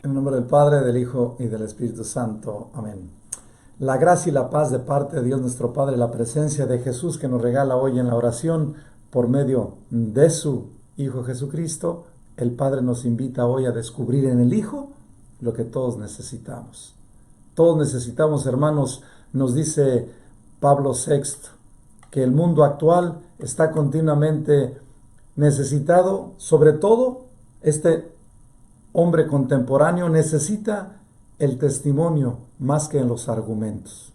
En el nombre del Padre, del Hijo y del Espíritu Santo. Amén. La gracia y la paz de parte de Dios nuestro Padre, la presencia de Jesús que nos regala hoy en la oración por medio de su Hijo Jesucristo, el Padre nos invita hoy a descubrir en el Hijo lo que todos necesitamos. Todos necesitamos, hermanos, nos dice Pablo VI, que el mundo actual está continuamente necesitado, sobre todo este hombre contemporáneo necesita el testimonio más que en los argumentos.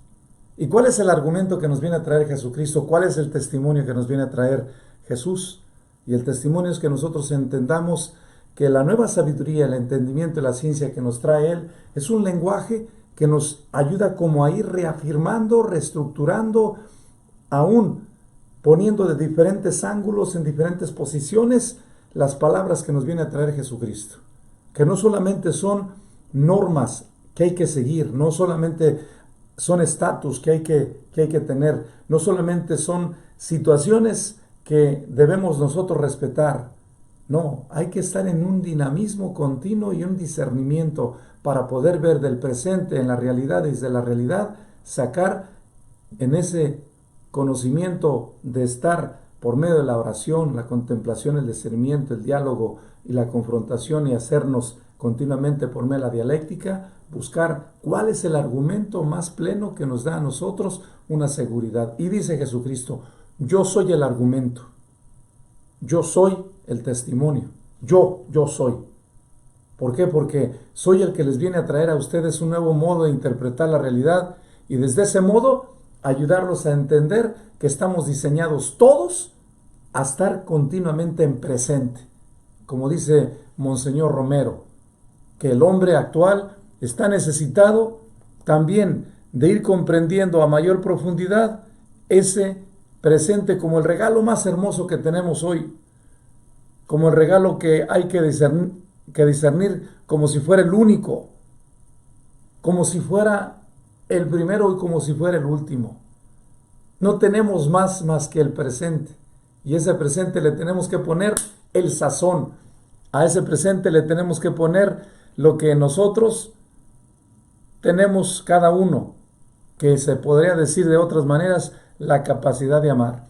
¿Y cuál es el argumento que nos viene a traer Jesucristo? ¿Cuál es el testimonio que nos viene a traer Jesús? Y el testimonio es que nosotros entendamos que la nueva sabiduría, el entendimiento y la ciencia que nos trae Él es un lenguaje que nos ayuda como a ir reafirmando, reestructurando, aún poniendo de diferentes ángulos, en diferentes posiciones, las palabras que nos viene a traer Jesucristo. Que no solamente son normas que hay que seguir, no solamente son estatus que hay que tener, no solamente son situaciones que debemos nosotros respetar. No, hay que estar en un dinamismo continuo y un discernimiento para poder ver del presente en la realidad y de la realidad sacar en ese conocimiento de estar por medio de la oración, la contemplación, el discernimiento, el diálogo y la confrontación y hacernos continuamente por medio de la dialéctica, buscar cuál es el argumento más pleno que nos da a nosotros una seguridad. Y dice Jesucristo, yo soy el argumento, yo soy el testimonio, yo soy. ¿Por qué? Porque soy el que les viene a traer a ustedes un nuevo modo de interpretar la realidad y desde ese modo ayudarlos a entender que estamos diseñados todos a estar continuamente en presente. Como dice Monseñor Romero, que el hombre actual está necesitado también de ir comprendiendo a mayor profundidad ese presente como el regalo más hermoso que tenemos hoy, como el regalo que hay que discernir como si fuera el único, como si fuera el primero y como si fuera el último. No tenemos más que el presente. Y ese presente le tenemos que poner el sazón. A ese presente le tenemos que poner lo que nosotros tenemos cada uno, que se podría decir de otras maneras, la capacidad de amar.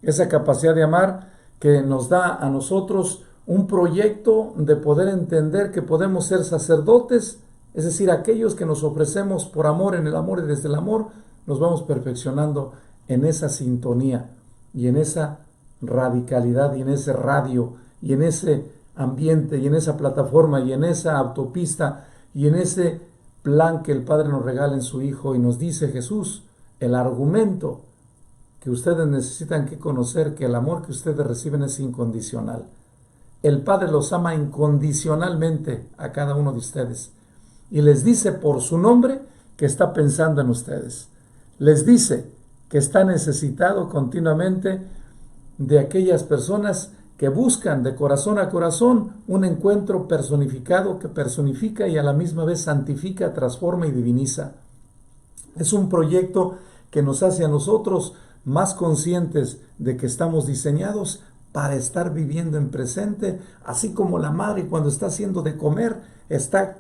Esa capacidad de amar que nos da a nosotros un proyecto de poder entender que podemos ser sacerdotes, es decir, aquellos que nos ofrecemos por amor en el amor y desde el amor, nos vamos perfeccionando en esa sintonía y en esa radicalidad y en ese radio y en ese ambiente y en esa plataforma y en esa autopista y en ese plan que el Padre nos regala en su Hijo. Y nos dice Jesús, el argumento que ustedes necesitan que conocer, que el amor que ustedes reciben es incondicional. El Padre los ama incondicionalmente a cada uno de ustedes y les dice por su nombre que está pensando en ustedes. Les dice que está necesitado continuamente de aquellas personas que buscan de corazón a corazón un encuentro personificado que personifica y a la misma vez santifica, transforma y diviniza. Es un proyecto que nos hace a nosotros más conscientes de que estamos diseñados para estar viviendo en presente, así como la madre cuando está haciendo de comer está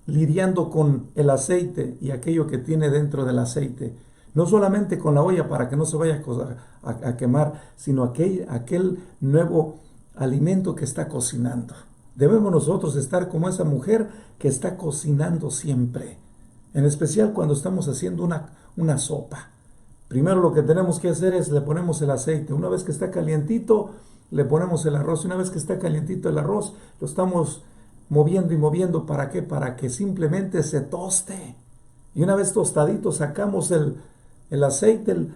lidiando con el aceite y aquello que tiene dentro del aceite. No solamente con la olla para que no se vaya a quemar, sino aquel nuevo alimento que está cocinando. Debemos nosotros estar como esa mujer que está cocinando siempre, en especial cuando estamos haciendo una sopa. Primero lo que tenemos que hacer es le ponemos el aceite. Una vez que está calientito, le ponemos el arroz. Una vez que está calientito el arroz, lo estamos moviendo y moviendo. ¿Para qué? Para que simplemente se toste. Y una vez tostadito, sacamos el aceite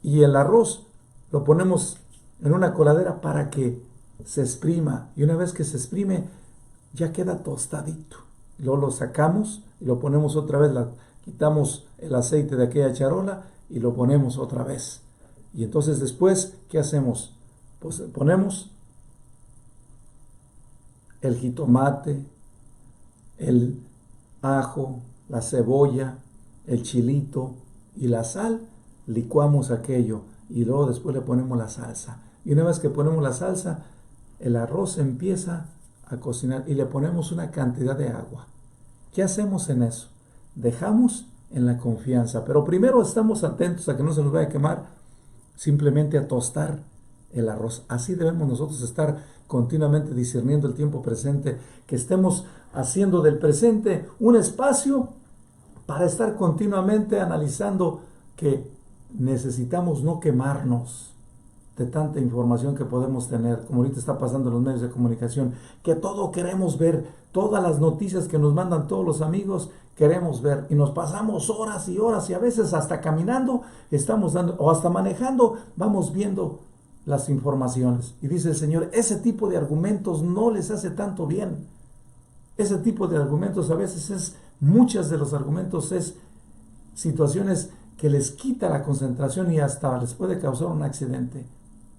y el arroz. Lo ponemos en una coladera para que se exprima. Y una vez que se exprime, ya queda tostadito. Luego lo sacamos y lo ponemos otra vez. Quitamos el aceite de aquella charola y lo ponemos otra vez. Y entonces después, ¿qué hacemos? Pues ponemos el jitomate, el ajo, la cebolla, el chilito y la sal, licuamos aquello y luego después le ponemos la salsa. Y una vez que ponemos la salsa, el arroz empieza a cocinar y le ponemos una cantidad de agua. ¿Qué hacemos en eso? Dejamos en la confianza, pero primero estamos atentos a que no se nos vaya a quemar, simplemente a tostar el arroz. Así debemos nosotros estar continuamente discerniendo el tiempo presente, que estemos haciendo del presente un espacio para estar continuamente analizando que necesitamos no quemarnos de tanta información que podemos tener, como ahorita está pasando en los medios de comunicación, que todo queremos ver, todas las noticias que nos mandan todos los amigos, queremos ver, y nos pasamos horas y horas, y a veces hasta caminando estamos dando, o hasta manejando, vamos viendo las informaciones. Y dice el Señor, ese tipo de argumentos no les hace tanto bien. Ese tipo de argumentos a veces muchos de los argumentos es situaciones que les quita la concentración y hasta les puede causar un accidente.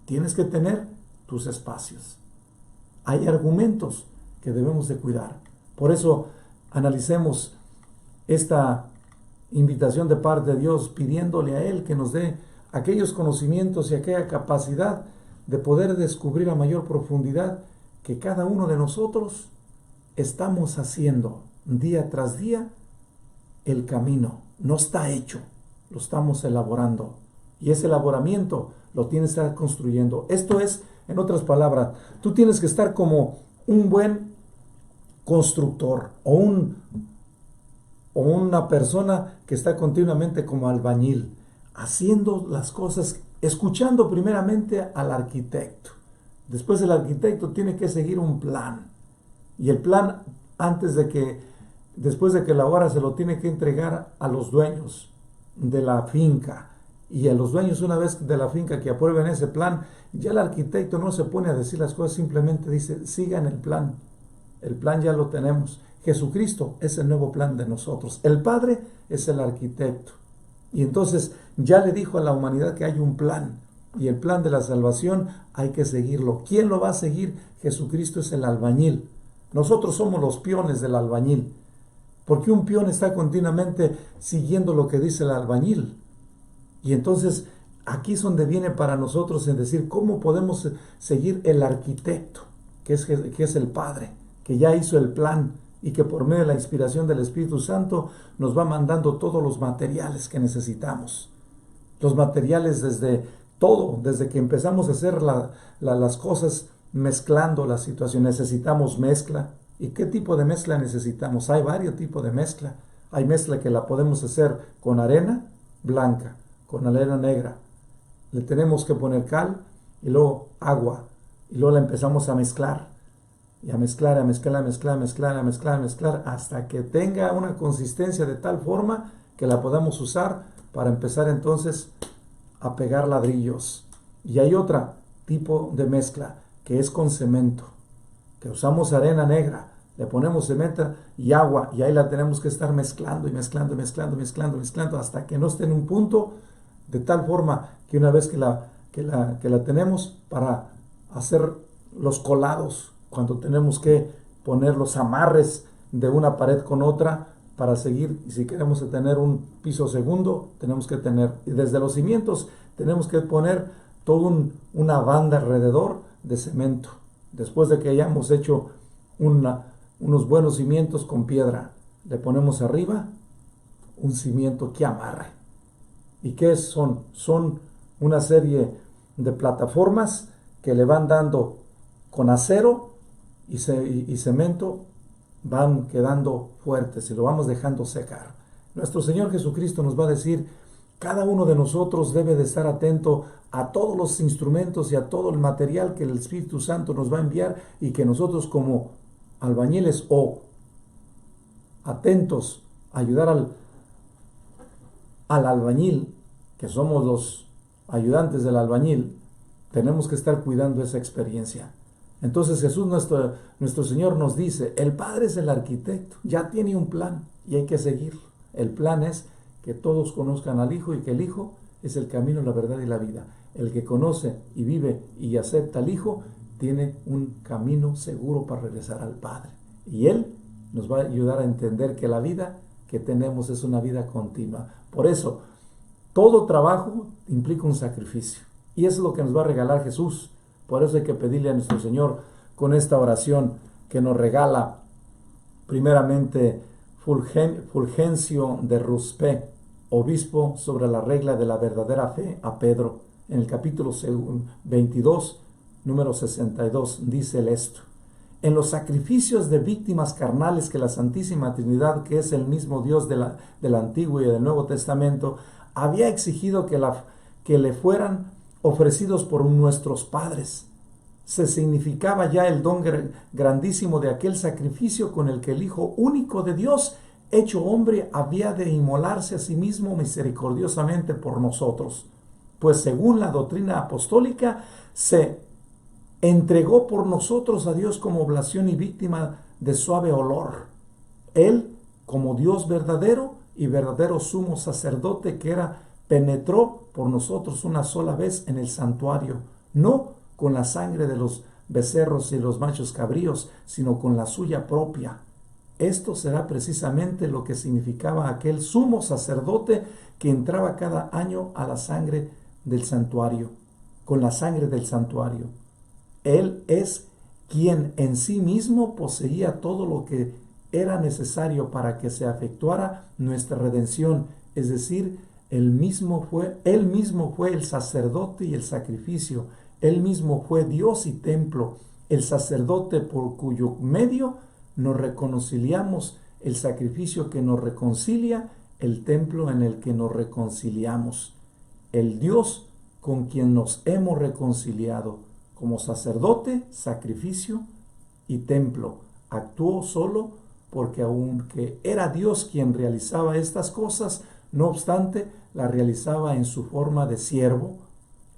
Tienes que tener tus espacios. Hay argumentos que debemos de cuidar. Por eso analicemos esta invitación de parte de Dios, pidiéndole a Él que nos dé aquellos conocimientos y aquella capacidad de poder descubrir a mayor profundidad que cada uno de nosotros estamos haciendo día tras día. El camino no está hecho, lo estamos elaborando, y ese elaboramiento lo tienes que estar construyendo. Esto es, en otras palabras, tú tienes que estar como un buen constructor o una persona que está continuamente como albañil, haciendo las cosas, escuchando primeramente al arquitecto. Después el arquitecto tiene que seguir un plan, y el plan, después de que la obra, se lo tiene que entregar a los dueños de la finca. Y a los dueños, una vez de la finca que aprueben ese plan, ya el arquitecto no se pone a decir las cosas, simplemente dice, sigan el plan. El plan ya lo tenemos. Jesucristo es el nuevo plan de nosotros. El Padre es el arquitecto. Y entonces ya le dijo a la humanidad que hay un plan. Y el plan de la salvación hay que seguirlo. ¿Quién lo va a seguir? Jesucristo es el albañil. Nosotros somos los peones del albañil. Porque un peón está continuamente siguiendo lo que dice el albañil. Y entonces aquí es donde viene para nosotros en decir cómo podemos seguir el arquitecto, que es el Padre, que ya hizo el plan y que por medio de la inspiración del Espíritu Santo nos va mandando todos los materiales que necesitamos. Los materiales desde que empezamos a hacer las cosas, mezclando la situación. Necesitamos mezcla. ¿Y qué tipo de mezcla necesitamos? Hay varios tipos de mezcla. Hay mezcla que la podemos hacer con arena blanca, con arena negra. Le tenemos que poner cal y luego agua. Y luego la empezamos a mezclar. Y a mezclar, a mezclar, a mezclar, a mezclar, a mezclar, a mezclar, hasta que tenga una consistencia de tal forma que la podamos usar para empezar entonces a pegar ladrillos. Y hay otro tipo de mezcla que es con cemento, que usamos arena negra, le ponemos cemento y agua, y ahí la tenemos que estar mezclando y mezclando, mezclando, mezclando, mezclando, hasta que no esté en un punto de tal forma que una vez que la tenemos para hacer los colados, cuando tenemos que poner los amarres de una pared con otra para seguir, y si queremos tener un piso segundo, tenemos que tener, y desde los cimientos tenemos que poner toda una banda alrededor de cemento. Después de que hayamos hecho unos buenos cimientos con piedra, le ponemos arriba un cimiento que amarre. ¿Y qué son? Son una serie de plataformas que le van dando con acero y cemento, van quedando fuertes y lo vamos dejando secar. Nuestro Señor Jesucristo nos va a decir, cada uno de nosotros debe de estar atento a todos los instrumentos y a todo el material que el Espíritu Santo nos va a enviar, y que nosotros como albañiles o atentos a ayudar al albañil, que somos los ayudantes del albañil, tenemos que estar cuidando esa experiencia. Entonces Jesús, nuestro Señor, nos dice, el Padre es el arquitecto, ya tiene un plan y hay que seguirlo. El plan es que todos conozcan al Hijo, y que el Hijo es el camino, la verdad y la vida. El que conoce y vive y acepta al Hijo tiene un camino seguro para regresar al Padre. Y Él nos va a ayudar a entender que la vida que tenemos es una vida continua. Por eso, todo trabajo implica un sacrificio. Y eso es lo que nos va a regalar Jesús. Por eso hay que pedirle a nuestro Señor con esta oración, que nos regala primeramente Fulgencio de Ruspé, obispo sobre la regla de la verdadera fe, a Pedro. En el capítulo 22, número 62, dice él esto: en los sacrificios de víctimas carnales que la Santísima Trinidad, que es el mismo Dios del Antiguo y del Nuevo Testamento, había exigido que le fueran ofrecidos por nuestros padres, se significaba ya el don grandísimo de aquel sacrificio con el que el Hijo único de Dios, hecho hombre, había de inmolarse a sí mismo misericordiosamente por nosotros. Pues según la doctrina apostólica, se entregó por nosotros a Dios como oblación y víctima de suave olor. Él, como Dios verdadero y verdadero sumo sacerdote que era, penetró por nosotros una sola vez en el santuario, no con la sangre de los becerros y los machos cabríos, sino con la suya propia. Esto será precisamente lo que significaba aquel sumo sacerdote que entraba cada año a la sangre del santuario, con la sangre del santuario. Él es quien en sí mismo poseía todo lo que era necesario para que se efectuara nuestra redención, es decir, él mismo fue el sacerdote y el sacrificio. Él mismo fue Dios y templo, el sacerdote por cuyo medio nos reconciliamos, el sacrificio que nos reconcilia, el templo en el que nos reconciliamos. El Dios con quien nos hemos reconciliado como sacerdote, sacrificio y templo, actuó solo porque aunque era Dios quien realizaba estas cosas, no obstante, la realizaba en su forma de siervo.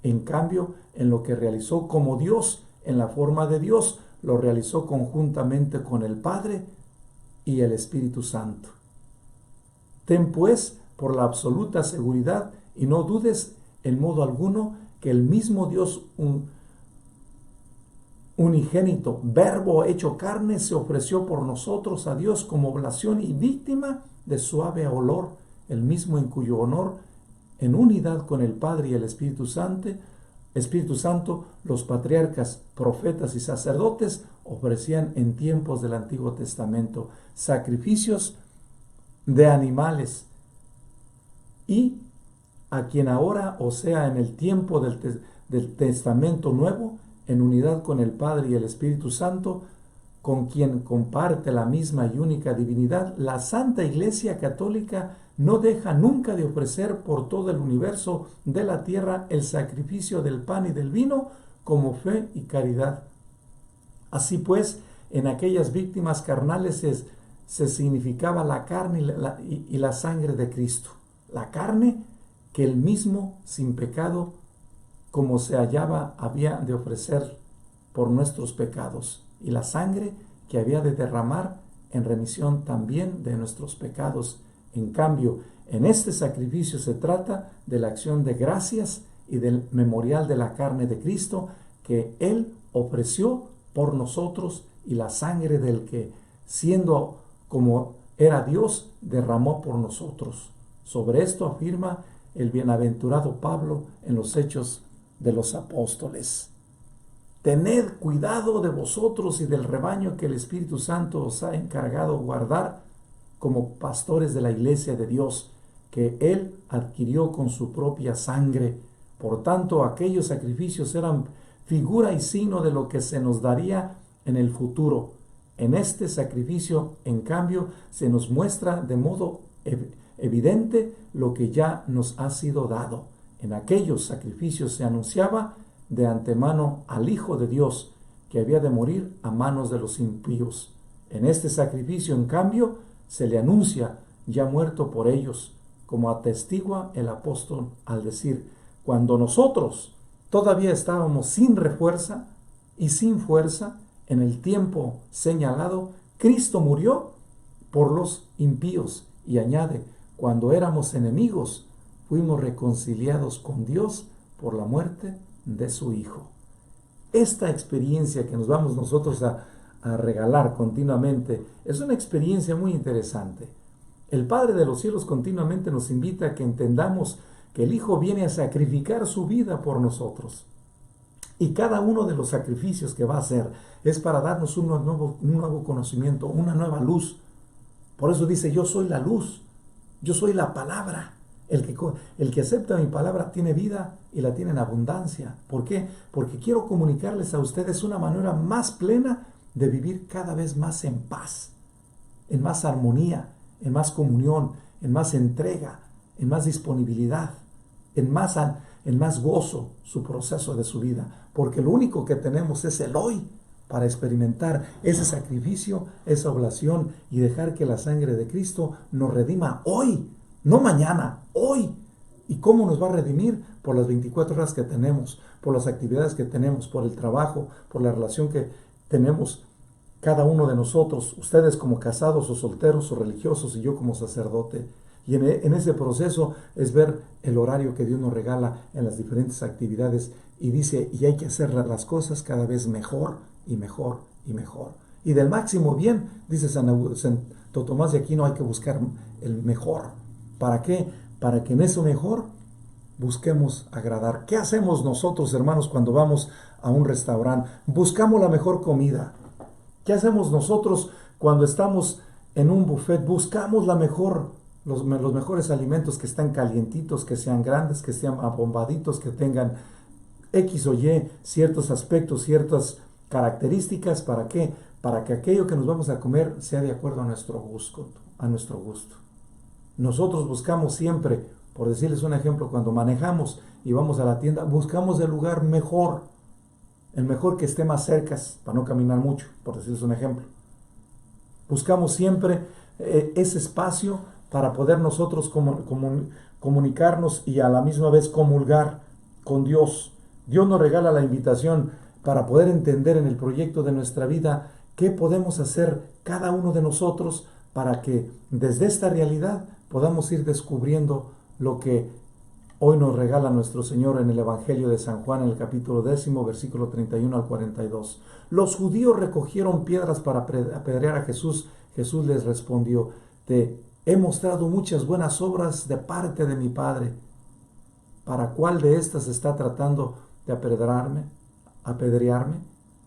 En cambio, en lo que realizó como Dios, en la forma de Dios, lo realizó conjuntamente con el Padre y el Espíritu Santo. Ten pues por la absoluta seguridad y no dudes en modo alguno que el mismo Dios unigénito, verbo hecho carne, se ofreció por nosotros a Dios como oblación y víctima de suave olor, el mismo en cuyo honor, en unidad con el Padre y el Espíritu Santo, los patriarcas, profetas y sacerdotes ofrecían en tiempos del Antiguo Testamento sacrificios de animales, y a quien ahora, o sea, en el tiempo del Testamento Nuevo, en unidad con el Padre y el Espíritu Santo, con quien comparte la misma y única divinidad, la Santa Iglesia Católica no deja nunca de ofrecer por todo el universo de la tierra el sacrificio del pan y del vino como fe y caridad. Así pues, en aquellas víctimas carnales se significaba la carne y la sangre de Cristo. La carne que él mismo, sin pecado, como se hallaba, había de ofrecer por nuestros pecados, y la sangre que había de derramar en remisión también de nuestros pecados. En cambio, en este sacrificio se trata de la acción de gracias y del memorial de la carne de Cristo que Él ofreció por nosotros, y la sangre del que, siendo como era Dios, derramó por nosotros. Sobre esto afirma el bienaventurado Pablo en los Hechos de los Apóstoles: tened cuidado de vosotros y del rebaño que el Espíritu Santo os ha encargado guardar como pastores de la iglesia de Dios, que Él adquirió con su propia sangre. Por tanto, aquellos sacrificios eran figura y signo de lo que se nos daría en el futuro. En este sacrificio, en cambio, se nos muestra de modo evidente lo que ya nos ha sido dado. En aquellos sacrificios se anunciaba de antemano al Hijo de Dios, que había de morir a manos de los impíos. En este sacrificio, en cambio, se le anuncia ya muerto por ellos, como atestigua el apóstol al decir: cuando nosotros todavía estábamos sin refuerza y sin fuerza, en el tiempo señalado, Cristo murió por los impíos. Y añade: cuando éramos enemigos, fuimos reconciliados con Dios por la muerte de su Hijo. Esta experiencia que nos vamos nosotros a regalar continuamente es una experiencia muy interesante. El Padre de los cielos continuamente nos invita a que entendamos que el Hijo viene a sacrificar su vida por nosotros. Y cada uno de los sacrificios que va a hacer es para darnos un nuevo conocimiento, una nueva luz. Por eso dice, yo soy la luz, yo soy la palabra. El que acepta mi palabra tiene vida y la tiene en abundancia. ¿Por qué? Porque quiero comunicarles a ustedes una manera más plena de vivir cada vez más en paz, en más armonía, en más comunión, en más entrega, en más disponibilidad, en más gozo su proceso de su vida. Porque lo único que tenemos es el hoy para experimentar ese sacrificio, esa oblación y dejar que la sangre de Cristo nos redima hoy, no mañana, hoy. ¿Y cómo nos va a redimir? Por las 24 horas que tenemos, por las actividades que tenemos, por el trabajo, por la relación que tenemos cada uno de nosotros, ustedes como casados o solteros o religiosos y yo como sacerdote. Y en ese proceso es ver el horario que Dios nos regala en las diferentes actividades y dice, y hay que hacer las cosas cada vez mejor y mejor y mejor. Y del máximo bien, dice Santo Tomás de Aquino, hay que buscar el mejor. ¿Para qué? Para que en eso mejor busquemos agradar. ¿Qué hacemos nosotros, hermanos, cuando vamos a un restaurante? Buscamos la mejor comida. ¿Qué hacemos nosotros cuando estamos en un buffet? Buscamos los mejores alimentos que están calientitos, que sean grandes, que sean abombaditos, que tengan X o Y ciertos aspectos, ciertas características. ¿Para qué? Para que aquello que nos vamos a comer sea de acuerdo a nuestro gusto, a nuestro gusto. Nosotros buscamos siempre, por decirles un ejemplo, cuando manejamos y vamos a la tienda, buscamos el lugar mejor, el mejor que esté más cerca, para no caminar mucho, por decirles un ejemplo. Buscamos siempre ese espacio para poder nosotros comunicarnos y a la misma vez comulgar con Dios. Dios nos regala la invitación para poder entender en el proyecto de nuestra vida qué podemos hacer cada uno de nosotros para que desde esta realidad podamos ir descubriendo lo que hoy nos regala nuestro Señor en el Evangelio de San Juan, en el capítulo 10, versículo 31 al 42. Los judíos recogieron piedras para apedrear a Jesús. Jesús les respondió, te he mostrado muchas buenas obras de parte de mi Padre. ¿Para cuál de estas está tratando de apedrearme?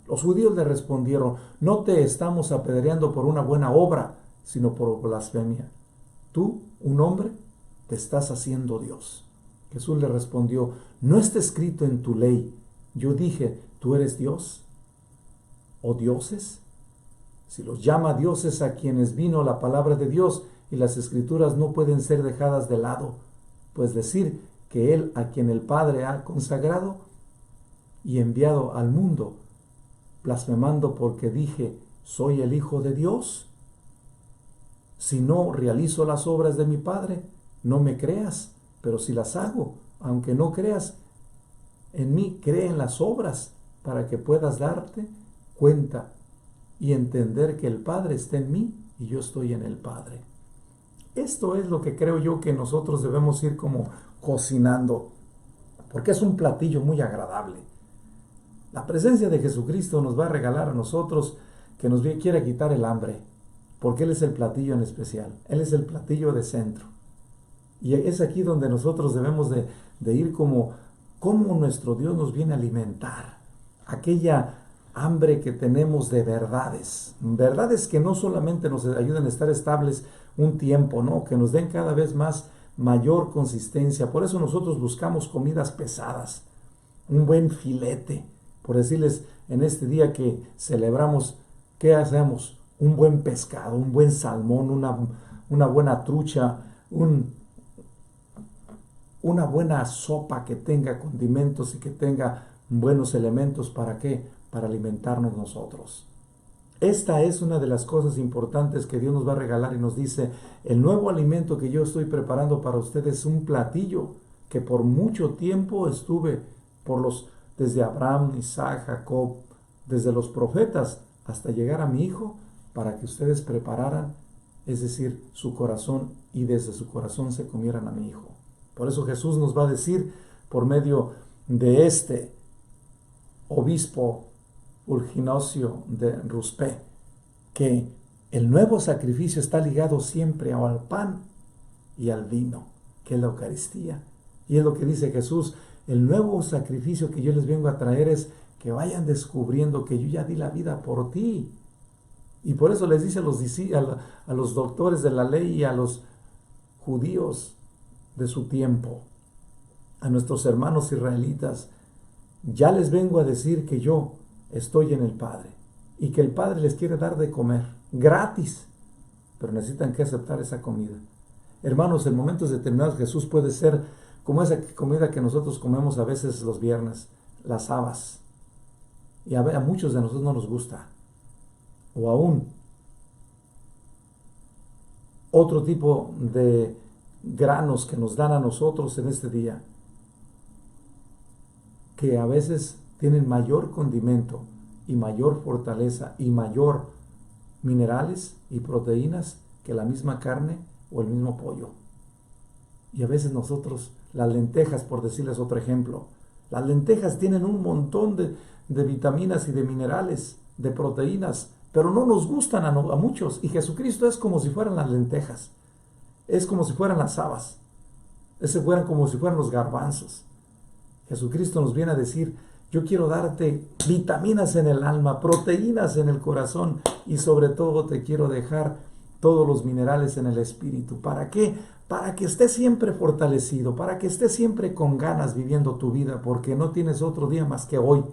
Los judíos le respondieron, no te estamos apedreando por una buena obra, sino por blasfemia. Tú, un hombre, te estás haciendo Dios. Jesús le respondió, ¿no está escrito en tu ley? Yo dije, ¿tú eres Dios? ¿O dioses? Si los llama dioses a quienes vino la palabra de Dios y las escrituras no pueden ser dejadas de lado, pues decir que Él a quien el Padre ha consagrado y enviado al mundo, blasfemando porque dije, ¿soy el Hijo de Dios? Si no realizo las obras de mi Padre, no me creas, pero si las hago, aunque no creas en mí, cree en las obras para que puedas darte cuenta y entender que el Padre está en mí y yo estoy en el Padre. Esto es lo que creo yo que nosotros debemos ir como cocinando, porque es un platillo muy agradable. La presencia de Jesucristo nos va a regalar a nosotros que nos quiere quitar el hambre, porque Él es el platillo en especial, Él es el platillo de centro. Y es aquí donde nosotros debemos de ir como nuestro Dios nos viene a alimentar aquella hambre que tenemos de verdades que no solamente nos ayuden a estar estables un tiempo, ¿no? Que nos den cada vez mayor consistencia. Por eso nosotros buscamos comidas pesadas, un buen filete, por decirles en este día que celebramos, ¿qué hacemos? Un buen pescado, un buen salmón, una buena trucha, una buena sopa que tenga condimentos y que tenga buenos elementos. ¿Para qué? Para alimentarnos nosotros. Esta es una de las cosas importantes que Dios nos va a regalar y nos dice, el nuevo alimento que yo estoy preparando para ustedes es un platillo que por mucho tiempo estuve desde Abraham, Isaac, Jacob, desde los profetas hasta llegar a mi Hijo, para que ustedes prepararan, es decir, su corazón, y desde su corazón se comieran a mi Hijo. Por eso Jesús nos va a decir, por medio de este obispo Fulginosio de Ruspé, que el nuevo sacrificio está ligado siempre al pan y al vino, que es la Eucaristía. Y es lo que dice Jesús, el nuevo sacrificio que yo les vengo a traer es que vayan descubriendo que yo ya di la vida por ti. Y por eso les dice a los doctores de la ley y a los judíos de su tiempo, a nuestros hermanos israelitas, ya les vengo a decir que yo estoy en el Padre y que el Padre les quiere dar de comer gratis, pero necesitan que aceptar esa comida. Hermanos, en momentos determinados Jesús puede ser como esa comida que nosotros comemos a veces los viernes, las habas. Y a muchos de nosotros no nos gusta. O aún otro tipo de granos que nos dan a nosotros en este día, que a veces tienen mayor condimento y mayor fortaleza y mayor minerales y proteínas que la misma carne o el mismo pollo. Y a veces nosotros, las lentejas, por decirles otro ejemplo, las lentejas tienen un montón de vitaminas y de minerales, de proteínas, pero no nos gustan a muchos. Y Jesucristo es como si fueran las lentejas, es como si fueran las habas, fueran como si fueran los garbanzos. Jesucristo nos viene a decir, yo quiero darte vitaminas en el alma, proteínas en el corazón y sobre todo te quiero dejar todos los minerales en el espíritu. ¿Para qué? Para que estés siempre fortalecido, para que estés siempre con ganas viviendo tu vida, porque no tienes otro día más que hoy.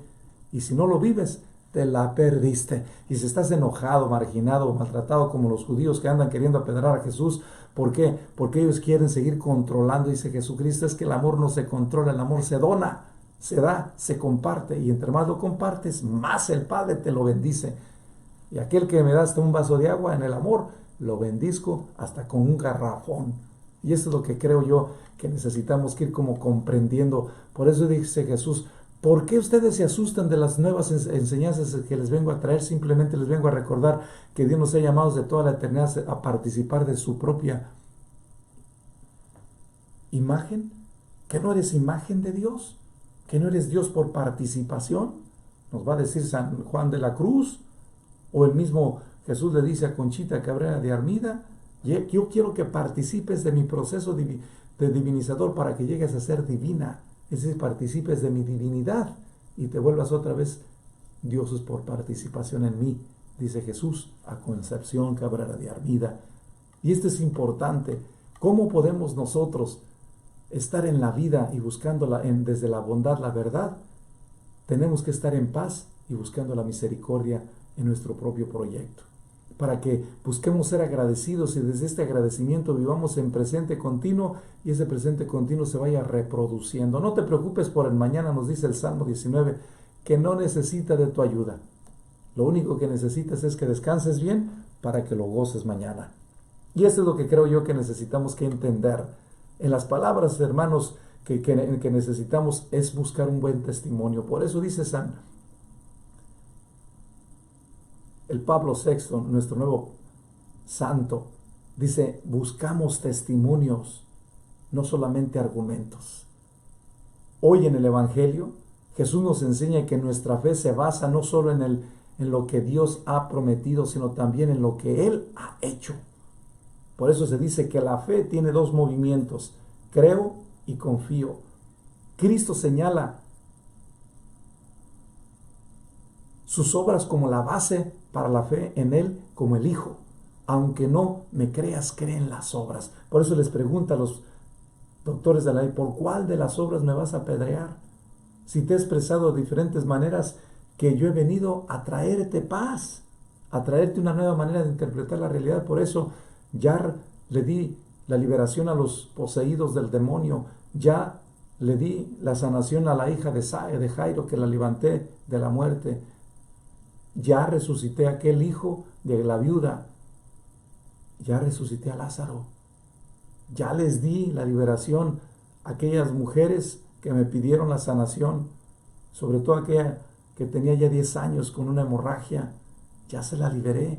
Y si no lo vives, te la perdiste. Y si estás enojado, marginado, maltratado como los judíos que andan queriendo apedrear a Jesús, ¿por qué? Porque ellos quieren seguir controlando. Dice Jesucristo, es que el amor no se controla, el amor se dona, se da, se comparte. Y entre más lo compartes, más el Padre te lo bendice. Y aquel que me da hasta un vaso de agua en el amor, lo bendizco hasta con un garrafón. Y eso es lo que creo yo que necesitamos que ir como comprendiendo. Por eso dice Jesús, ¿por qué ustedes se asustan de las nuevas enseñanzas que les vengo a traer? Simplemente les vengo a recordar que Dios nos ha llamado de toda la eternidad a participar de su propia imagen. ¿Que no eres imagen de Dios? ¿Que no eres Dios por participación? Nos va a decir San Juan de la Cruz, o el mismo Jesús le dice a Conchita Cabrera de Armida, yo quiero que participes de mi proceso de divinizador para que llegues a ser divina. Es decir, participes de mi divinidad y te vuelvas otra vez dioses por participación en mí, dice Jesús a Concepción Cabrera de Armida. Y esto es importante. ¿Cómo podemos nosotros estar en la vida y buscándola desde la bondad, la verdad? Tenemos que estar en paz y buscando la misericordia en nuestro propio proyecto, para que busquemos ser agradecidos y desde este agradecimiento vivamos en presente continuo y ese presente continuo se vaya reproduciendo. No te preocupes por el mañana, nos dice el Salmo 19, que no necesita de tu ayuda. Lo único que necesitas es que descanses bien para que lo goces mañana. Y eso es lo que creo yo que necesitamos que entender. En las palabras, hermanos, que necesitamos es buscar un buen testimonio. Por eso dice el Pablo VI, nuestro nuevo santo, dice, buscamos testimonios, no solamente argumentos. Hoy en el Evangelio, Jesús nos enseña que nuestra fe se basa no solo en lo que Dios ha prometido, sino también en lo que Él ha hecho. Por eso se dice que la fe tiene dos movimientos, creo y confío. Cristo señala sus obras como la base para la fe en Él como el Hijo. Aunque no me creas, cree en las obras. Por eso les pregunta a los doctores de la ley, ¿por cuál de las obras me vas a apedrear? Si te he expresado de diferentes maneras que yo he venido a traerte paz, a traerte una nueva manera de interpretar la realidad. Por eso ya le di la liberación a los poseídos del demonio, ya le di la sanación a la hija de Jairo, que la levanté de la muerte. Ya resucité a aquel hijo de la viuda. Ya resucité a Lázaro. Ya les di la liberación a aquellas mujeres que me pidieron la sanación, sobre todo aquella que tenía ya 10 años con una hemorragia. Ya se la liberé.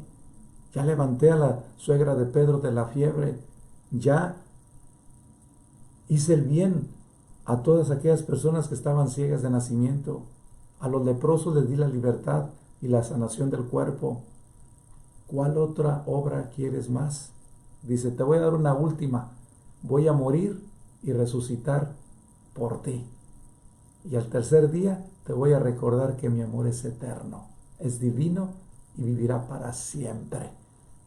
Ya levanté a la suegra de Pedro de la fiebre. Ya hice el bien a todas aquellas personas que estaban ciegas de nacimiento. A los leprosos les di la libertad y la sanación del cuerpo. ¿Cuál otra obra quieres más? Dice, te voy a dar una última. Voy a morir y resucitar por ti. Y al tercer día te voy a recordar que mi amor es eterno, es divino y vivirá para siempre.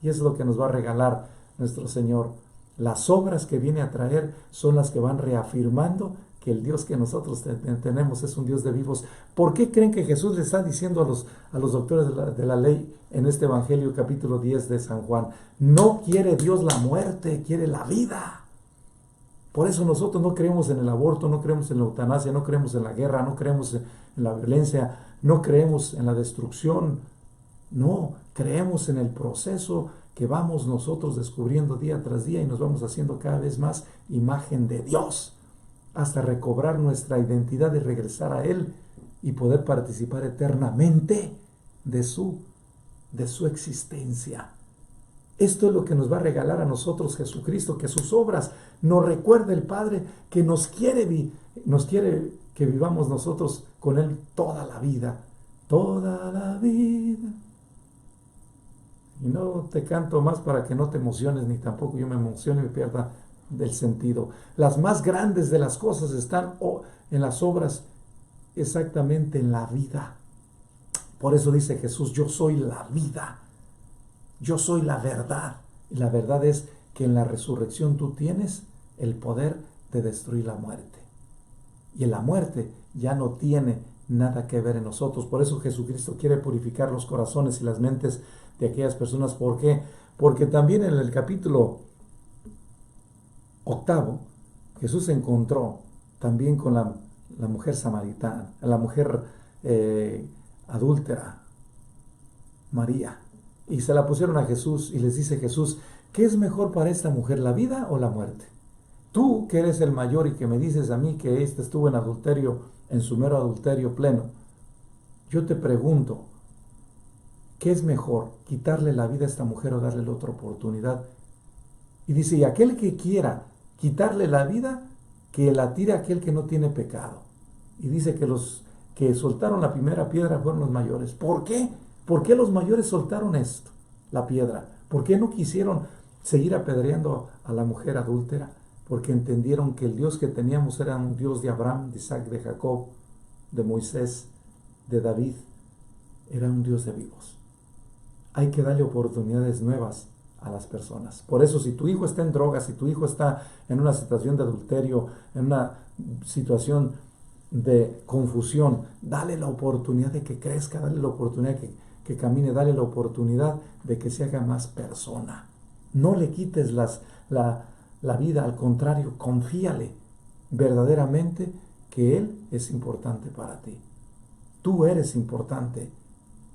Y es lo que nos va a regalar nuestro Señor. Las obras que viene a traer son las que van reafirmando que el Dios que nosotros tenemos es un Dios de vivos. ¿Por qué creen que Jesús le está diciendo a los doctores de la ley en este Evangelio capítulo 10 de San Juan? No quiere Dios la muerte, quiere la vida. Por eso nosotros no creemos en el aborto, no creemos en la eutanasia, no creemos en la guerra, no creemos en la violencia, no creemos en la destrucción. No, creemos en el proceso que vamos nosotros descubriendo día tras día y nos vamos haciendo cada vez más imagen de Dios, hasta recobrar nuestra identidad y regresar a Él y poder participar eternamente de su existencia. Esto es lo que nos va a regalar a nosotros Jesucristo, que sus obras nos recuerda el Padre, que nos quiere que vivamos nosotros con Él toda la vida. Toda la vida. Y no te canto más para que no te emociones, ni tampoco yo me emocione y me pierda del sentido. Las más grandes de las cosas están en las obras, exactamente en la vida. Por eso dice Jesús, yo soy la vida. Yo soy la verdad. Y la verdad es que en la resurrección tú tienes el poder de destruir la muerte. Y en la muerte ya no tiene nada que ver en nosotros. Por eso Jesucristo quiere purificar los corazones y las mentes de aquellas personas. ¿Por qué? Porque también en el capítulo 8, Jesús se encontró también con la mujer samaritana, la mujer adúltera, María. Y se la pusieron a Jesús y les dice Jesús, ¿qué es mejor para esta mujer, la vida o la muerte? Tú que eres el mayor y que me dices a mí que éste estuvo en adulterio, en su mero adulterio pleno, yo te pregunto, ¿qué es mejor, quitarle la vida a esta mujer o darle otra oportunidad? Y dice, y aquel que quiera quitarle la vida, que la tire aquel que no tiene pecado. Y dice que los que soltaron la primera piedra fueron los mayores. ¿Por qué? ¿Por qué los mayores soltaron esto, la piedra? ¿Por qué no quisieron seguir apedreando a la mujer adúltera? Porque entendieron que el Dios que teníamos era un Dios de Abraham, de Isaac, de Jacob, de Moisés, de David. Era un Dios de vivos. Hay que darle oportunidades nuevas a las personas. Por eso, si tu hijo está en drogas, si tu hijo está en una situación de adulterio, en una situación de confusión, dale la oportunidad de que crezca, dale la oportunidad que camine, dale la oportunidad de que se haga más persona. No le quites la vida, al contrario, confíale verdaderamente que Él es importante para ti. Tú eres importante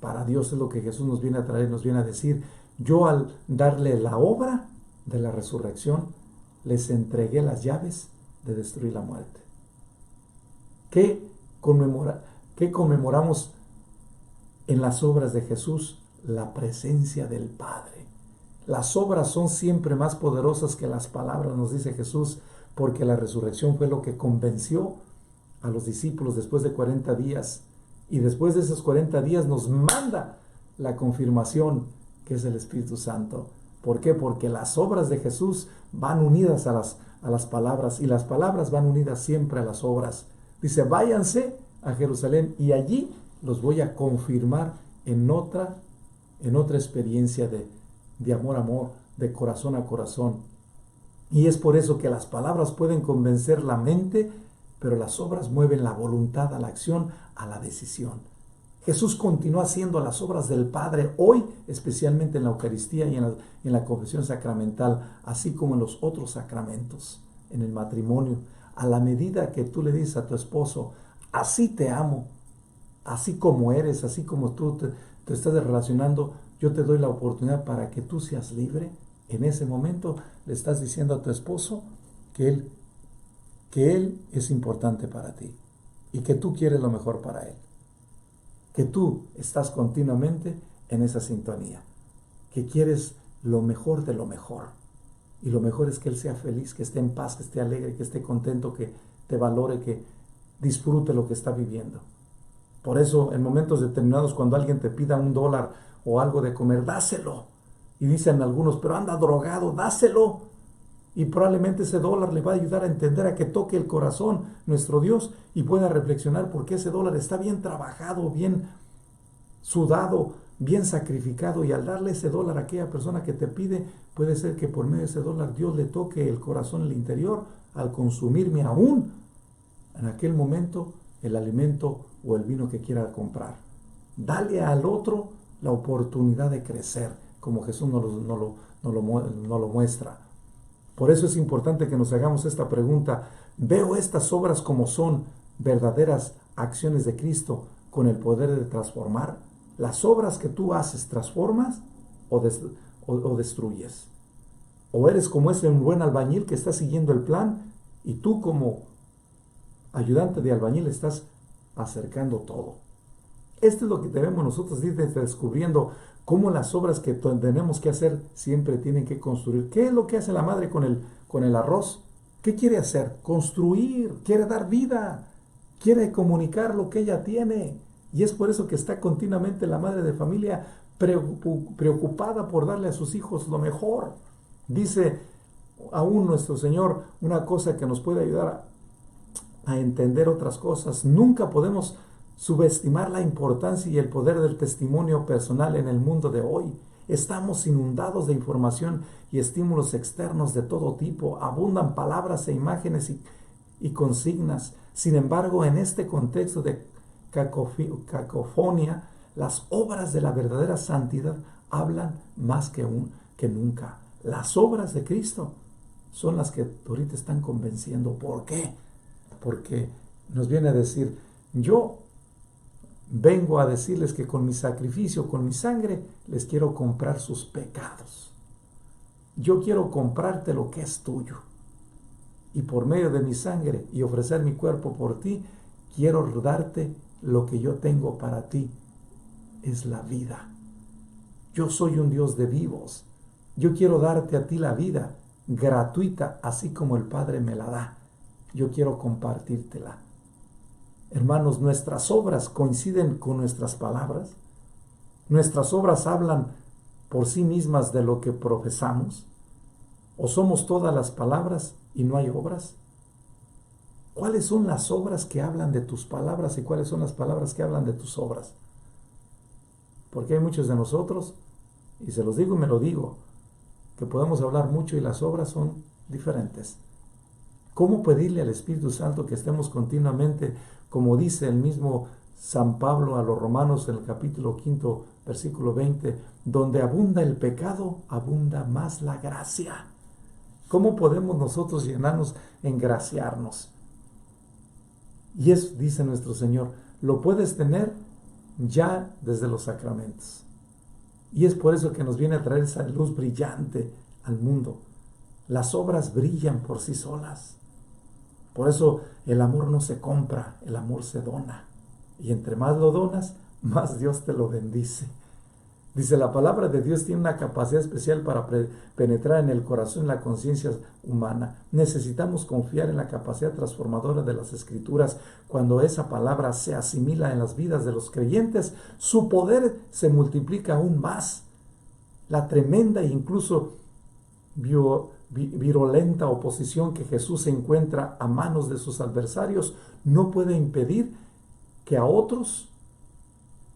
para Dios, es lo que Jesús nos viene a traer, nos viene a decir. Yo al darle la obra de la resurrección, les entregué las llaves de destruir la muerte. ¿Qué conmemoramos en las obras de Jesús? La presencia del Padre. Las obras son siempre más poderosas que las palabras, nos dice Jesús, porque la resurrección fue lo que convenció a los discípulos después de 40 días. Y después de esos 40 días nos manda la confirmación, que es el Espíritu Santo. ¿Por qué? Porque las obras de Jesús van unidas a las palabras, y las palabras van unidas siempre a las obras. Dice, váyanse a Jerusalén y allí los voy a confirmar en otra experiencia de amor a amor, de corazón a corazón. Y es por eso que las palabras pueden convencer la mente, pero las obras mueven la voluntad a la acción, a la decisión. Jesús continúa haciendo las obras del Padre hoy, especialmente en la Eucaristía y en la confesión sacramental, así como en los otros sacramentos, en el matrimonio. A la medida que tú le dices a tu esposo, así te amo, así como eres, así como tú te estás relacionando, yo te doy la oportunidad para que tú seas libre. En ese momento le estás diciendo a tu esposo que él es importante para ti y que tú quieres lo mejor para él. Que tú estás continuamente en esa sintonía, que quieres lo mejor de lo mejor. Y lo mejor es que él sea feliz, que esté en paz, que esté alegre, que esté contento, que te valore, que disfrute lo que está viviendo. Por eso, en momentos determinados, cuando alguien te pida $1 o algo de comer, dáselo. Y dicen algunos, pero anda drogado, dáselo. Y probablemente ese dólar le va a ayudar a entender, a que toque el corazón nuestro Dios y pueda reflexionar por qué ese dólar está bien trabajado, bien sudado, bien sacrificado. Y al darle ese dólar a aquella persona que te pide, puede ser que por medio de ese dólar Dios le toque el corazón, el interior, al consumirme aún en aquel momento el alimento o el vino que quiera comprar. Dale al otro la oportunidad de crecer, como Jesús nos lo muestra. Por eso es importante que nos hagamos esta pregunta: ¿veo estas obras como son verdaderas acciones de Cristo con el poder de transformar? ¿Las obras que tú haces transformas o destruyes? ¿O eres como ese buen albañil que está siguiendo el plan y tú, como ayudante de albañil, estás acercando todo? Esto es lo que debemos nosotros ir descubriendo, cómo las obras que tenemos que hacer siempre tienen que construir. ¿Qué es lo que hace la madre con el arroz? ¿Qué quiere hacer? Construir, quiere dar vida, quiere comunicar lo que ella tiene. Y es por eso que está continuamente la madre de familia preocupada por darle a sus hijos lo mejor. Dice aún nuestro Señor una cosa que nos puede ayudar a entender otras cosas: nunca podemos subestimar la importancia y el poder del testimonio personal en el mundo de hoy. Estamos inundados de información y estímulos externos de todo tipo. Abundan palabras e imágenes y consignas. Sin embargo, en este contexto de cacofonía, las obras de la verdadera santidad hablan más que nunca. Las obras de Cristo son las que ahorita están convenciendo. ¿Por qué? Porque nos viene a decir: yo vengo a decirles que con mi sacrificio, con mi sangre, les quiero comprar sus pecados. Yo quiero comprarte lo que es tuyo. Y por medio de mi sangre y ofrecer mi cuerpo por ti, quiero darte lo que yo tengo para ti. Es la vida. Yo soy un Dios de vivos. Yo quiero darte a ti la vida gratuita, así como el Padre me la da. Yo quiero compartírtela. Hermanos, nuestras obras coinciden con nuestras palabras. Nuestras obras hablan por sí mismas de lo que profesamos. ¿O somos todas las palabras y no hay obras? ¿Cuáles son las obras que hablan de tus palabras y cuáles son las palabras que hablan de tus obras? Porque hay muchos de nosotros, y se los digo y me lo digo, que podemos hablar mucho y las obras son diferentes. ¿Cómo pedirle al Espíritu Santo que estemos continuamente, como dice el mismo San Pablo a los Romanos en el capítulo 5, versículo 20, donde abunda el pecado, abunda más la gracia? ¿Cómo podemos nosotros llenarnos, engraciarnos? Y eso, dice nuestro Señor, lo puedes tener ya desde los sacramentos. Y es por eso que nos viene a traer esa luz brillante al mundo. Las obras brillan por sí solas. Por eso el amor no se compra, el amor se dona. Y entre más lo donas, más Dios te lo bendice. Dice, la palabra de Dios tiene una capacidad especial para penetrar en el corazón y la conciencia humana. Necesitamos confiar en la capacidad transformadora de las Escrituras. Cuando esa palabra se asimila en las vidas de los creyentes, su poder se multiplica aún más. La tremenda e incluso virulenta oposición que Jesús encuentra a manos de sus adversarios no puede impedir que a otros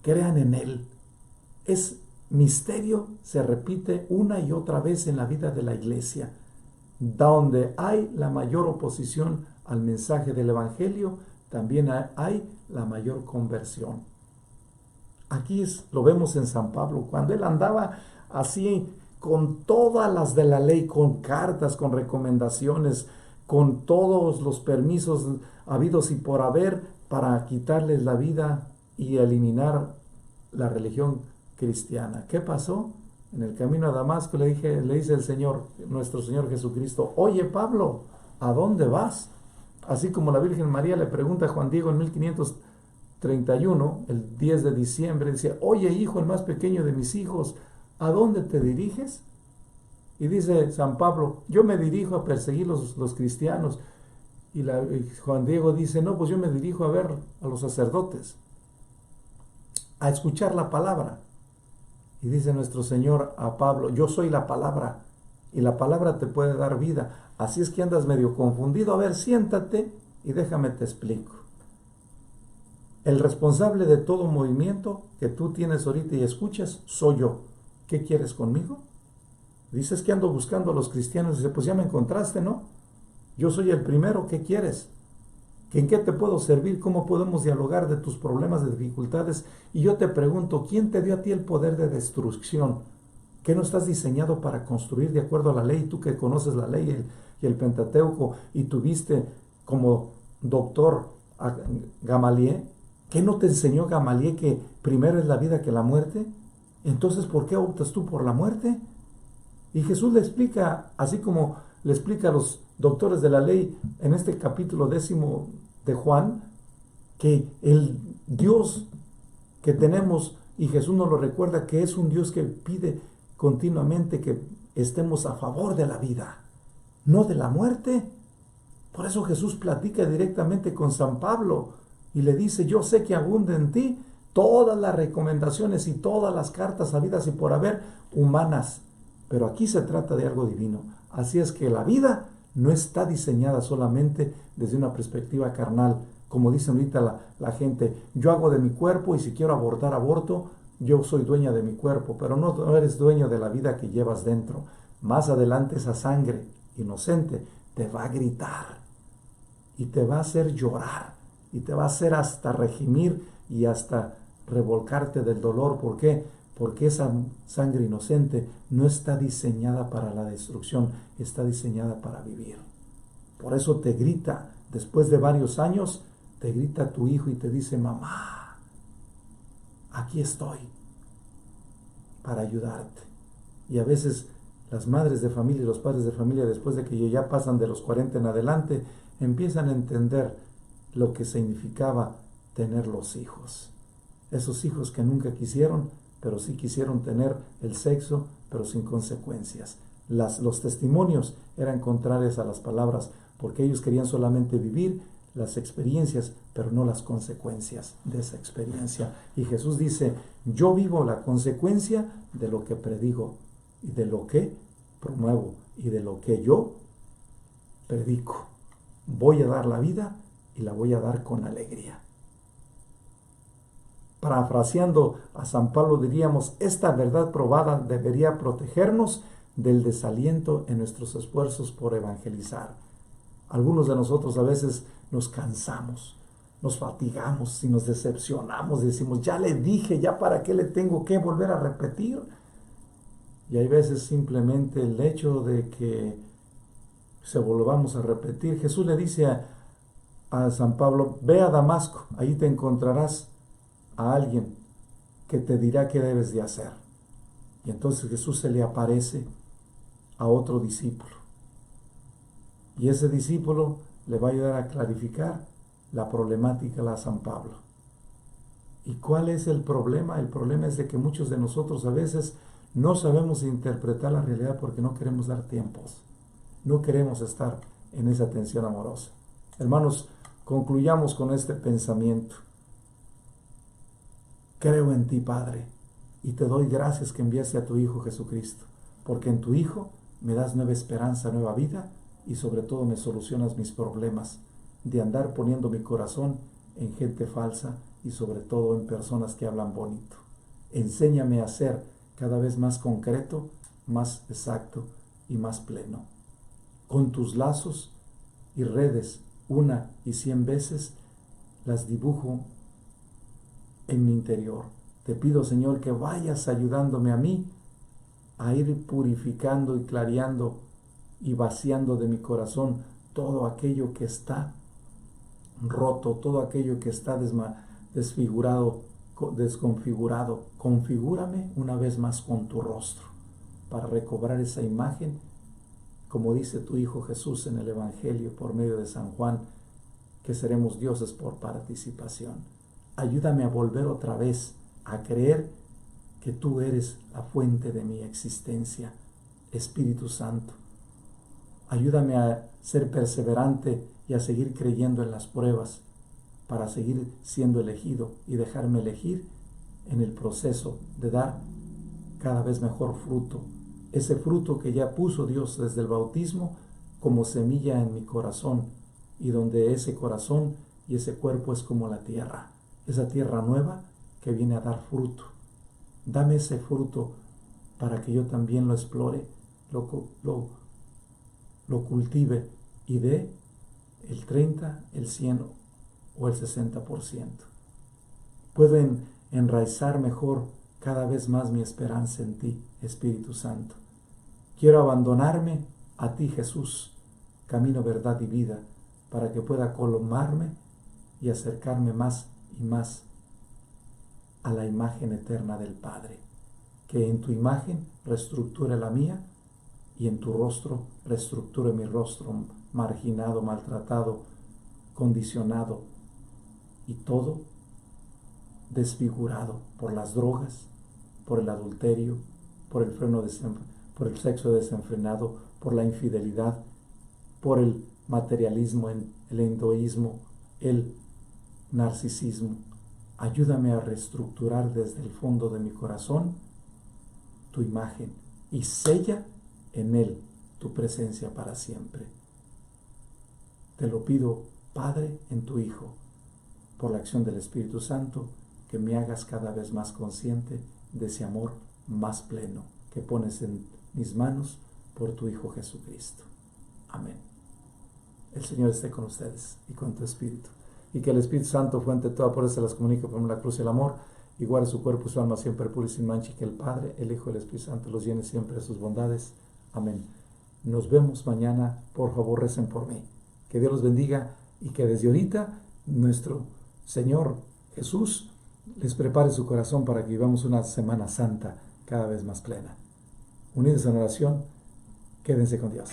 crean en Él. Es misterio, se repite una y otra vez en la vida de la iglesia. Donde hay la mayor oposición al mensaje del Evangelio, también hay la mayor conversión. Aquí lo vemos en San Pablo, cuando él andaba así con todas las de la ley, con cartas, con recomendaciones, con todos los permisos habidos y por haber para quitarles la vida y eliminar la religión cristiana. ¿Qué pasó? En el camino a Damasco le dice el Señor, nuestro Señor Jesucristo: oye Pablo, ¿a dónde vas? Así como la Virgen María le pregunta a Juan Diego en 1531, el 10 de diciembre, dice: oye hijo, el más pequeño de mis hijos, ¿a dónde te diriges? Y dice San Pablo: yo me dirijo a perseguir los cristianos. Y Juan Diego dice: no, pues yo me dirijo a ver a los sacerdotes, a escuchar la palabra. Y dice nuestro Señor a Pablo: yo soy la palabra y la palabra te puede dar vida. Así es que andas medio confundido. A ver, siéntate y déjame te explico. El responsable de todo movimiento que tú tienes ahorita y escuchas soy yo. ¿Qué quieres conmigo? Dices que ando buscando a los cristianos. Dice, pues ya me encontraste, ¿no? Yo soy el primero. ¿Qué quieres? ¿En qué te puedo servir? ¿Cómo podemos dialogar de tus problemas, de dificultades? Y yo te pregunto, ¿quién te dio a ti el poder de destrucción? ¿Qué no estás diseñado para construir de acuerdo a la ley? Tú que conoces la ley y el Pentateuco y tuviste como doctor a Gamaliel, ¿qué no te enseñó Gamaliel que primero es la vida que la muerte? Entonces, ¿por qué optas tú por la muerte? Y Jesús le explica, así como le explica a los doctores de la ley en este capítulo 10 de Juan, que el Dios que tenemos, y Jesús nos lo recuerda, que es un Dios que pide continuamente que estemos a favor de la vida, no de la muerte. Por eso Jesús platica directamente con San Pablo y le dice, yo sé que abunda en ti todas las recomendaciones y todas las cartas habidas y por haber humanas, pero aquí se trata de algo divino. Así es que la vida no está diseñada solamente desde una perspectiva carnal, como dicen ahorita la gente, yo hago de mi cuerpo y si quiero abortar, aborto, yo soy dueña de mi cuerpo, pero no eres dueño de la vida que llevas dentro. Más adelante esa sangre inocente te va a gritar y te va a hacer llorar y te va a hacer hasta regimir y hasta revolcarte del dolor. ¿Por qué? Porque esa sangre inocente no está diseñada para la destrucción, está diseñada para vivir. Por eso te grita, después de varios años, te grita tu hijo y te dice, mamá, aquí estoy para ayudarte. Y a veces las madres de familia y los padres de familia, después de que ya pasan de los 40 en adelante, empiezan a entender lo que significaba tener los hijos. Esos hijos que nunca quisieron, pero sí quisieron tener el sexo, pero sin consecuencias. Los testimonios eran contrarios a las palabras, porque ellos querían solamente vivir las experiencias, pero no las consecuencias de esa experiencia. Y Jesús dice, yo vivo la consecuencia de lo que predigo, y de lo que promuevo, y de lo que yo predico. Voy a dar la vida, y la voy a dar con alegría. Parafraseando a San Pablo diríamos, esta verdad probada debería protegernos del desaliento en nuestros esfuerzos por evangelizar. Algunos de nosotros a veces nos cansamos, nos fatigamos y nos decepcionamos, decimos, ya le dije, ya para qué le tengo que volver a repetir. Y hay veces simplemente el hecho de que se volvamos a repetir. Jesús le dice a San Pablo, ve a Damasco, ahí te encontrarás a alguien que te dirá qué debes de hacer. Y entonces Jesús se le aparece a otro discípulo. Y ese discípulo le va a ayudar a clarificar la problemática a San Pablo. ¿Y cuál es el problema? El problema es de que muchos de nosotros a veces no sabemos interpretar la realidad porque no queremos dar tiempos. No queremos estar en esa atención amorosa. Hermanos, concluyamos con este pensamiento. Creo en ti, Padre, y te doy gracias que enviaste a tu Hijo Jesucristo, porque en tu Hijo me das nueva esperanza, nueva vida, y sobre todo me solucionas mis problemas de andar poniendo mi corazón en gente falsa y sobre todo en personas que hablan bonito. Enséñame a ser cada vez más concreto, más exacto y más pleno. Con tus lazos y redes, 1 y 100 veces, las dibujo en mi interior. Te pido, Señor, que vayas ayudándome a mí a ir purificando y clareando y vaciando de mi corazón todo aquello que está roto, todo aquello que está desfigurado, desconfigurado. Configúrame una vez más con tu rostro para recobrar esa imagen, como dice tu Hijo Jesús en el Evangelio por medio de San Juan, que seremos dioses por participación. Ayúdame a volver otra vez a creer que tú eres la fuente de mi existencia, Espíritu Santo. Ayúdame a ser perseverante y a seguir creyendo en las pruebas para seguir siendo elegido y dejarme elegir en el proceso de dar cada vez mejor fruto ese fruto que ya puso Dios desde el bautismo como semilla en mi corazón, y donde ese corazón y ese cuerpo es como la tierra, esa tierra nueva que viene a dar fruto. Dame ese fruto para que yo también lo explore, lo cultive y dé el 30, el 100 o el 60%. Puedo enraizar mejor cada vez más mi esperanza en ti, Espíritu Santo. Quiero abandonarme a ti, Jesús, camino, verdad y vida, para que pueda colomarme y acercarme más y más a la imagen eterna del Padre. Que en tu imagen reestructure la mía y en tu rostro reestructure mi rostro marginado, maltratado, condicionado y todo desfigurado por las drogas, por el adulterio, por el sexo desenfrenado, por la infidelidad, por el materialismo, el egoísmo, el narcisismo. Ayúdame a reestructurar desde el fondo de mi corazón tu imagen y sella en él tu presencia para siempre. Te lo pido, Padre, en tu Hijo, por la acción del Espíritu Santo, que me hagas cada vez más consciente de ese amor más pleno que pones en mis manos por tu Hijo Jesucristo. Amén. El Señor esté con ustedes y con tu espíritu. Y que el Espíritu Santo, fuente de toda pureza, se las comunique por la cruz y el amor, y guarde su cuerpo y su alma siempre puro y sin mancha, y que el Padre, el Hijo y el Espíritu Santo los llene siempre de sus bondades. Amén. Nos vemos mañana. Por favor, recen por mí. Que Dios los bendiga y que desde ahorita nuestro Señor Jesús les prepare su corazón para que vivamos una Semana Santa cada vez más plena. Unidos en oración, quédense con Dios.